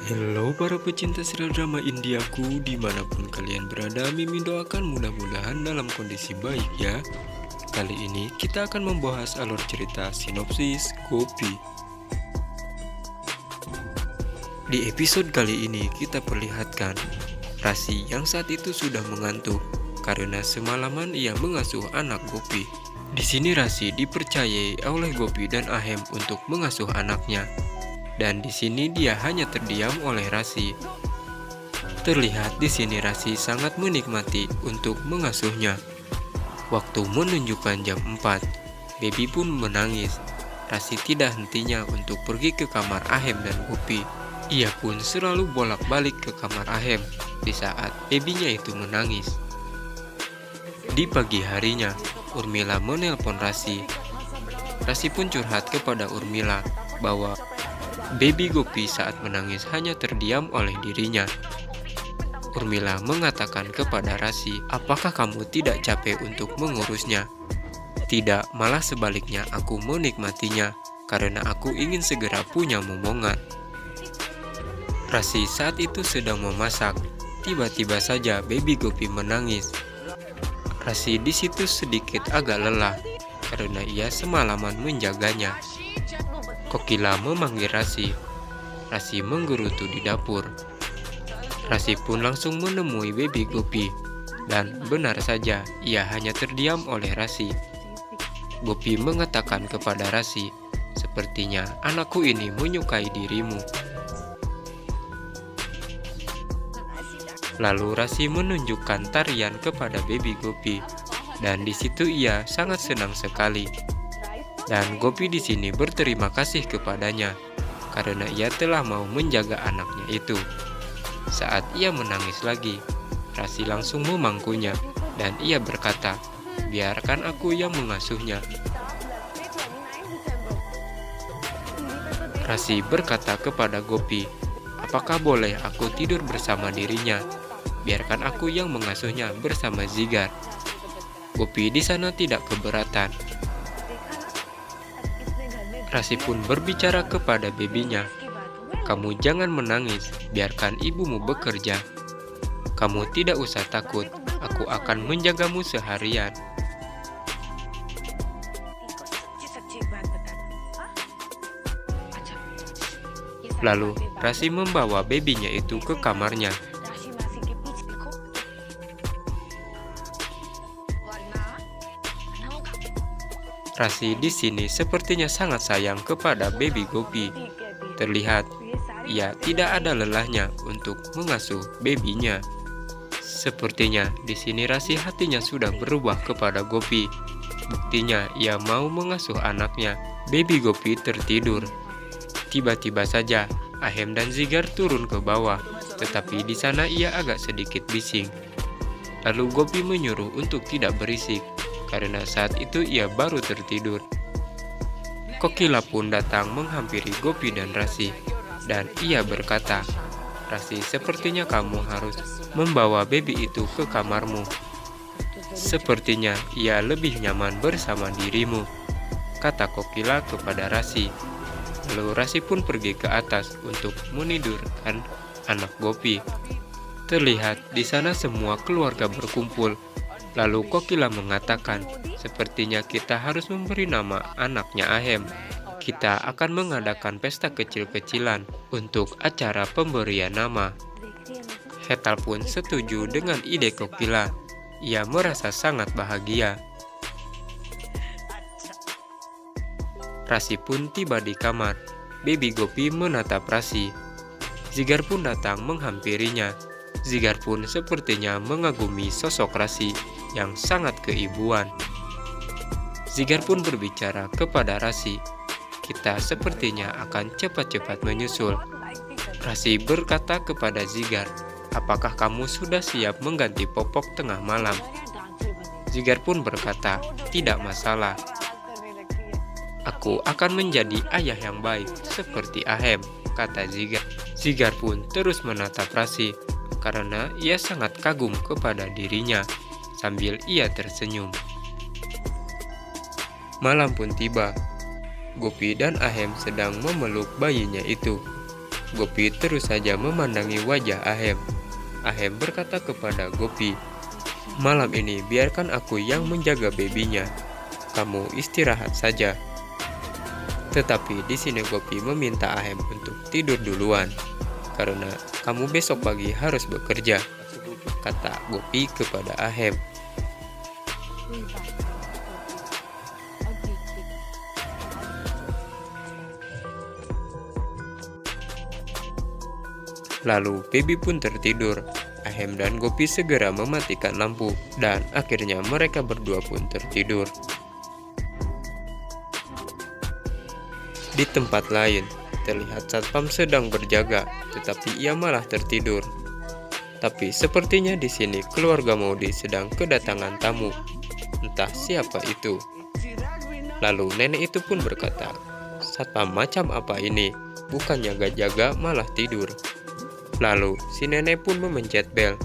Halo para pecinta serial drama Indiaku dimanapun kalian berada, Mimin doakan mudah-mudahan dalam kondisi baik ya. Kali ini kita akan membahas alur cerita sinopsis Gopi. Di episode kali ini kita perlihatkan Rasi yang saat itu sudah mengantuk karena semalaman ia mengasuh anak Gopi. Di sini Rasi dipercayai oleh Gopi dan Ahem untuk mengasuh anaknya. Dan di sini dia hanya terdiam oleh Rasi. Terlihat di sini Rasi sangat menikmati untuk mengasuhnya. Waktu menunjukkan jam 4, Baby pun menangis. Rasi tidak hentinya untuk pergi ke kamar Ahem dan Gopi. Ia pun selalu bolak-balik ke kamar Ahem di saat babynya itu menangis. Di pagi harinya, Urmila menelpon Rasi. Rasi pun curhat kepada Urmila bahwa Baby Gopi saat menangis hanya terdiam oleh dirinya. Urmila mengatakan kepada Rasi, "Apakah kamu tidak capek untuk mengurusnya?" "Tidak, malah sebaliknya aku menikmatinya, karena aku ingin segera punya momongan." Rasi saat itu sedang memasak. Tiba-tiba saja Baby Gopi menangis. Rasi di situ sedikit agak lelah, karena ia semalaman menjaganya. Kokila memanggil Rasi. Rasi menggerutu di dapur. Rasi pun langsung menemui Baby Gopi. Dan benar saja, ia hanya terdiam oleh Rasi. Gopi mengatakan kepada Rasi, "Sepertinya anakku ini menyukai dirimu." Lalu Rasi menunjukkan tarian kepada Baby Gopi. Dan di situ ia sangat senang sekali. Dan Gopi di sini berterima kasih kepadanya karena ia telah mau menjaga anaknya itu. Saat ia menangis lagi, Rasi langsung memangkunya dan ia berkata, "Biarkan aku yang mengasuhnya." Rasi berkata kepada Gopi, "Apakah boleh aku tidur bersama dirinya? Biarkan aku yang mengasuhnya bersama Zigar." Gopi di sana tidak keberatan. Rasi pun berbicara kepada babynya, "Kamu jangan menangis, biarkan ibumu bekerja. Kamu tidak usah takut, aku akan menjagamu seharian." Lalu Rasi membawa babynya itu ke kamarnya. Rasi di sini sepertinya sangat sayang kepada Baby Gopi. Terlihat ia tidak ada lelahnya untuk mengasuh babynya. Sepertinya di sini Rasi hatinya sudah berubah kepada Gopi. Buktinya ia mau mengasuh anaknya. Baby Gopi tertidur. Tiba-tiba saja Ahem dan Zigar turun ke bawah, tetapi di sana ia agak sedikit bising. Lalu Gopi menyuruh untuk tidak berisik, karena saat itu ia baru tertidur. Kokila pun datang menghampiri Gopi dan Rasi, dan ia berkata, "Rasi, sepertinya kamu harus membawa baby itu ke kamarmu. Sepertinya ia lebih nyaman bersama dirimu," kata Kokila kepada Rasi. Lalu Rasi pun pergi ke atas untuk menidurkan anak Gopi. Terlihat di sana semua keluarga berkumpul. Lalu Kokila mengatakan, "Sepertinya kita harus memberi nama anaknya Ahem. Kita akan mengadakan pesta kecil-kecilan untuk acara pemberian nama." Hetal pun setuju dengan ide Kokila. Ia merasa sangat bahagia. Rasi pun tiba di kamar. Baby Gopi menatap Rasi. Zigar pun datang menghampirinya. Zigar pun sepertinya mengagumi sosok Rasi yang sangat keibuan. Zigar pun berbicara kepada Rasi, "Kita sepertinya akan cepat-cepat menyusul." Rasi berkata kepada Zigar, "Apakah kamu sudah siap mengganti popok tengah malam?" Zigar pun berkata, "Tidak masalah. Aku akan menjadi ayah yang baik seperti Ahem," kata Zigar. Zigar pun terus menatap Rasi karena ia sangat kagum kepada dirinya. Sambil ia tersenyum. Malam pun tiba. Gopi dan Ahem sedang memeluk bayinya itu. Gopi terus saja memandangi wajah Ahem. Ahem berkata kepada Gopi, "Malam ini biarkan aku yang menjaga bebinya. Kamu istirahat saja." Tetapi di sini Gopi meminta Ahem untuk tidur duluan, karena kamu besok pagi harus bekerja, kata Gopi kepada Ahem. Lalu Baby pun tertidur. Ahem dan Gopi segera mematikan lampu, dan akhirnya mereka berdua pun tertidur. Di tempat lain, terlihat satpam sedang berjaga, tetapi ia malah tertidur. Tapi sepertinya di sini keluarga Maudi sedang kedatangan tamu. Entah siapa itu. Lalu nenek itu pun berkata, "Satpam macam apa ini? Bukannya jaga malah tidur." Lalu si nenek pun memencet bel,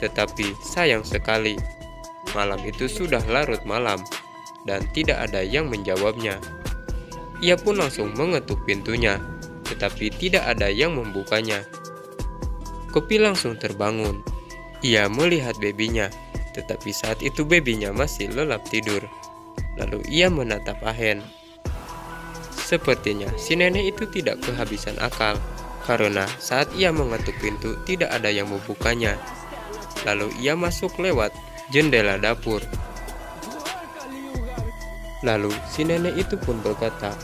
tetapi sayang sekali, malam itu sudah larut malam dan tidak ada yang menjawabnya. Ia pun langsung mengetuk pintunya, tetapi tidak ada yang membukanya. Gopi langsung terbangun. Ia melihat bebinya, tetapi saat itu bebinya masih lelap tidur. Lalu ia menatap Ahem. Sepertinya si nenek itu tidak kehabisan akal, karena saat ia mengetuk pintu tidak ada yang membukanya. Lalu ia masuk lewat jendela dapur. Lalu si nenek itu pun berkata,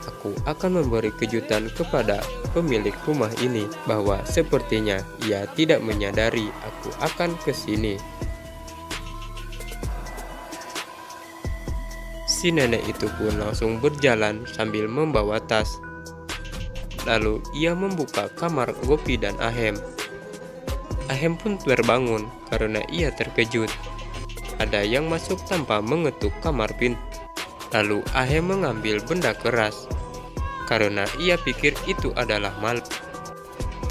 "Aku akan memberi kejutan kepada pemilik rumah ini, bahwa sepertinya ia tidak menyadari aku akan ke sini." Si nenek itu pun langsung berjalan sambil membawa tas. Lalu ia membuka kamar Gopi dan Ahem. Ahem pun terbangun karena ia terkejut. Ada yang masuk tanpa mengetuk kamar pintu. Lalu Ahem mengambil benda keras, karena ia pikir itu adalah maling.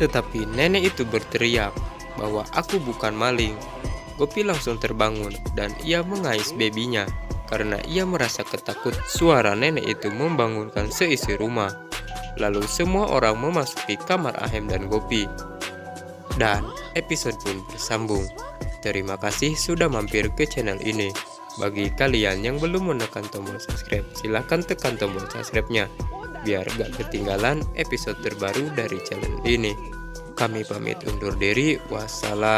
Tetapi nenek itu berteriak bahwa aku bukan maling. Gopi langsung terbangun dan ia mengais bebinya, karena ia merasa ketakut. Suara nenek itu membangunkan seisi rumah. Lalu semua orang memasuki kamar Ahem dan Gopi. Dan episode pun bersambung. Terima kasih sudah mampir ke channel ini. Bagi kalian yang belum menekan tombol subscribe, silahkan tekan tombol subscribe-nya, biar gak ketinggalan episode terbaru dari channel ini. Kami pamit undur diri. Wassalam.